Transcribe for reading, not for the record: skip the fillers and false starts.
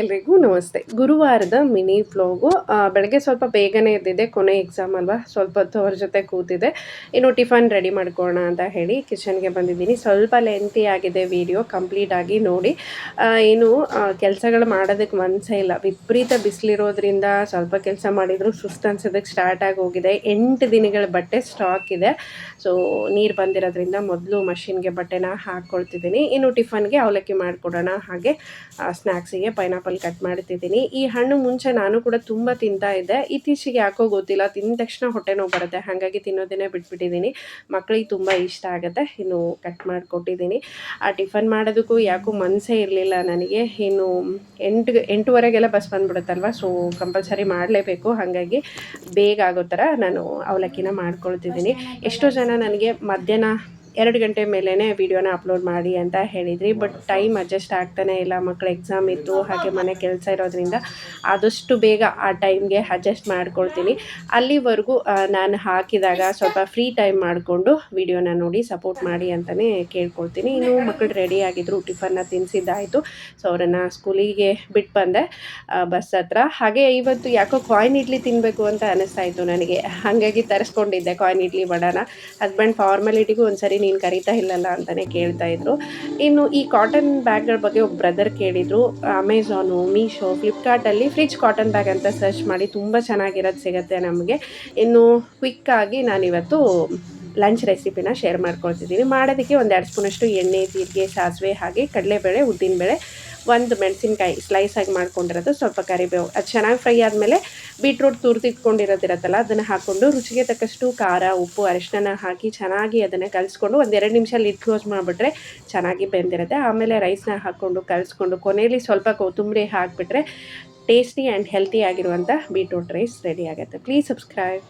ಎಲ್ರಿಗೂ ನಮಸ್ತೆ. ಗುರುವಾರದ mini vlog. ಬೆಳಗ್ಗೆ ಸ್ವಲ್ಪ ಬೇಗನೆ ಎದ್ದಿದ್ದೆ, ಕೊನೆ ಎಕ್ಸಾಮ್ ಅಲ್ವಾ, ಸ್ವಲ್ಪ ಹೊತ್ತು ಅವ್ರ ಜೊತೆ ಕೂತಿದ್ದೆ. ಇನ್ನು ಟಿಫನ್ ರೆಡಿ ಮಾಡ್ಕೊಳ್ಳೋಣ ಅಂತ ಹೇಳಿ ಕಿಚನ್ಗೆ ಬಂದಿದ್ದೀನಿ. ಸ್ವಲ್ಪ ಲೆಂತಿ ಆಗಿದೆ ವಿಡಿಯೋ, ಕಂಪ್ಲೀಟ್ ಆಗಿ ನೋಡಿ. ಏನು ಕೆಲಸಗಳು ಮಾಡೋದಕ್ಕೆ ಮನಸ್ಸೇ ಇಲ್ಲ. ವಿಪರೀತ ಬಿಸಿಲಿರೋದ್ರಿಂದ ಸ್ವಲ್ಪ ಕೆಲಸ ಮಾಡಿದರೂ ಸುಸ್ತು ಅನ್ಸೋದಕ್ಕೆ ಸ್ಟಾರ್ಟ್ ಆಗಿ ಹೋಗಿದೆ. 8 ದಿನಗಳ ಬಟ್ಟೆ ಸ್ಟಾಕ್ ಇದೆ. ಸೊ ನೀರು ಬಂದಿರೋದ್ರಿಂದ ಮೊದಲು ಮಷಿನ್ಗೆ ಬಟ್ಟೆನ ಹಾಕ್ಕೊಳ್ತಿದ್ದೀನಿ. ಇನ್ನು ಟಿಫನ್ಗೆ ಅವಲಕ್ಕಿ ಮಾಡಿಕೊಡೋಣ, ಹಾಗೆ ಸ್ನ್ಯಾಕ್ಸಿಗೆ ಪೈನಾಪಲ್ ಕಟ್ ಮಾಡ್ತಿದ್ದೀನಿ. ಈ ಹಣ್ಣು ಮುಂಚೆ ನಾನು ಕೂಡ ತುಂಬ ತಿಂತಾ ಇದ್ದೆ. ಇತ್ತೀಚೆಗೆ ಯಾಕೋ ಗೊತ್ತಿಲ್ಲ, ತಿಂದ ತಕ್ಷಣ ಹೊಟ್ಟೆ ನೋವು ಬರುತ್ತೆ, ಹಾಗಾಗಿ ತಿನ್ನೋದನ್ನೇ ಬಿಟ್ಬಿಟ್ಟಿದ್ದೀನಿ. ಮಕ್ಕಳಿಗೆ ತುಂಬ ಇಷ್ಟ ಆಗುತ್ತೆ. ಇನ್ನು ಕಟ್ ಮಾಡಿಕೊಟ್ಟಿದ್ದೀನಿ. ಆ ಟಿಫನ್ ಮಾಡೋದಕ್ಕೂ ಯಾಕೋ ಮನಸ್ಸೇ ಇರಲಿಲ್ಲ ನನಗೆ. ಇನ್ನು 8ಗಂಟೆಗೆಲ್ಲ ಬಸ್ ಬಂದ್ಬಿಡುತ್ತಲ್ವ, ಸೊ ಕಂಪಲ್ಸರಿ ಮಾಡಲೇಬೇಕು. ಹಾಗಾಗಿ ಬೇಗ ಆಗೋ ಥರ ನಾನು ಅವಲಕ್ಕಿನ ಮಾಡ್ಕೊಳ್ತಿದ್ದೀನಿ. ಎಷ್ಟೋ ಜನ ನನಗೆ ಮಧ್ಯಾಹ್ನ 2 ಗಂಟೆ ಮೇಲೇ ವೀಡಿಯೋನ ಅಪ್ಲೋಡ್ ಮಾಡಿ ಅಂತ ಹೇಳಿದ್ರಿ, ಬಟ್ ಟೈಮ್ ಅಡ್ಜಸ್ಟ್ ಆಗ್ತಾನೆ ಇಲ್ಲ. ಮಕ್ಕಳ ಎಕ್ಸಾಮ್ ಇತ್ತು, ಹಾಗೆ ಮನೆ ಕೆಲಸ ಇರೋದ್ರಿಂದ ಆದಷ್ಟು ಬೇಗ ಆ ಟೈಮ್ಗೆ ಅಡ್ಜಸ್ಟ್ ಮಾಡ್ಕೊಳ್ತೀನಿ. ಅಲ್ಲಿವರೆಗೂ ನಾನು ಹಾಕಿದಾಗ ಸ್ವಲ್ಪ ಫ್ರೀ ಟೈಮ್ ಮಾಡಿಕೊಂಡು ವೀಡಿಯೋನ ನೋಡಿ ಸಪೋರ್ಟ್ ಮಾಡಿ ಅಂತಲೇ ಕೇಳ್ಕೊಳ್ತೀನಿ. ಇನ್ನು ಮಕ್ಕಳು ರೆಡಿ ಆಗಿದ್ರು, ಟಿಫನ್ನ ತಿನ್ನಿಸಿದ್ದಾಯಿತು. ಸೊ ಅವರನ್ನು ಸ್ಕೂಲಿಗೆ ಬಿಟ್ಟು ಬಂದೆ ಬಸ್ ಹತ್ರ. ಹಾಗೆ ಇವತ್ತು ಯಾಕೋ ಕಾಯಿನ್ ಇಡ್ಲಿ ತಿನ್ನಬೇಕು ಅಂತ ಅನ್ನಿಸ್ತಾ ಇತ್ತು ನನಗೆ, ಹಾಗಾಗಿ ತರಿಸ್ಕೊಂಡಿದ್ದೆ ಕಾಯಿನ್ ಇಡ್ಲಿ ವಡಾನ. ಹಸ್ಬೆಂಡ್ ಫಾರ್ಮಾಲಿಟಿಗೂ ಒಂದ್ಸರಿ ನೀನು ಕರಿತಾ ಇಲ್ಲಲ್ಲ ಅಂತಲೇ ಕೇಳ್ತಾಯಿದ್ರು. ಇನ್ನು ಈ ಕಾಟನ್ ಬ್ಯಾಗ್ಗಳ ಬಗ್ಗೆ ಒಬ್ಬ ಬ್ರದರ್ ಕೇಳಿದರು. ಅಮೆಝಾನು, ಮೀಶೋ, ಫ್ಲಿಪ್ಕಾರ್ಟಲ್ಲಿ ಫ್ರಿಜ್ ಕಾಟನ್ ಬ್ಯಾಗ್ ಅಂತ ಸರ್ಚ್ ಮಾಡಿ ತುಂಬ ಚೆನ್ನಾಗಿರೋದು ಸಿಗುತ್ತೆ ನಮಗೆ. ಇನ್ನು ಕ್ವಿಕ್ಕಾಗಿ ನಾನಿವತ್ತು ಲಂಚ್ ರೆಸಿಪಿನ ಶೇರ್ ಮಾಡ್ಕೊಳ್ತಿದ್ದೀನಿ. ಮಾಡೋದಕ್ಕೆ 1-2 ಸ್ಪೂನಷ್ಟು ಎಣ್ಣೆ, ಜೀರಿಗೆ, ಸಾಸಿವೆ, ಹಾಗೆ ಕಡಲೆಬೇಳೆ, ಉದ್ದಿನಬೇಳೆ, 1 ಮೆಣಸಿನ್ಕಾಯಿ ಸ್ಲೈಸಾಗಿ ಮಾಡ್ಕೊಂಡಿರೋದು, ಸ್ವಲ್ಪ ಕರಿಬೇವು. ಅದು ಚೆನ್ನಾಗಿ ಫ್ರೈ ಆದಮೇಲೆ ಬೀಟ್ರೂಟ್ ತುರಿದಿಟ್ಕೊಂಡಿರೋದಿರತ್ತಲ್ಲ, ಅದನ್ನು ಹಾಕ್ಕೊಂಡು ರುಚಿಗೆ ತಕ್ಕಷ್ಟು ಖಾರ, ಉಪ್ಪು, ಅರಿಶಿನ ಹಾಕಿ ಚೆನ್ನಾಗಿ ಅದನ್ನು ಕಲಿಸ್ಕೊಂಡು 1-2 ನಿಮಿಷ ಲಿಡ್ ಕ್ಲೋಸ್ ಮಾಡಿಬಿಟ್ರೆ ಚೆನ್ನಾಗಿ ಬೆಂದಿರುತ್ತೆ. ಆಮೇಲೆ ರೈಸ್ನ ಹಾಕ್ಕೊಂಡು ಕಲಿಸ್ಕೊಂಡು ಕೊನೆಯಲ್ಲಿ ಸ್ವಲ್ಪ ಕೊತ್ತಂಬರಿ ಹಾಕಿಬಿಟ್ರೆ ಟೇಸ್ಟಿ ಆ್ಯಂಡ್ ಹೆಲ್ತಿ ಆಗಿರುವಂಥ ಬೀಟ್ರೂಟ್ ರೈಸ್ ರೆಡಿ ಆಗುತ್ತೆ. Please subscribe.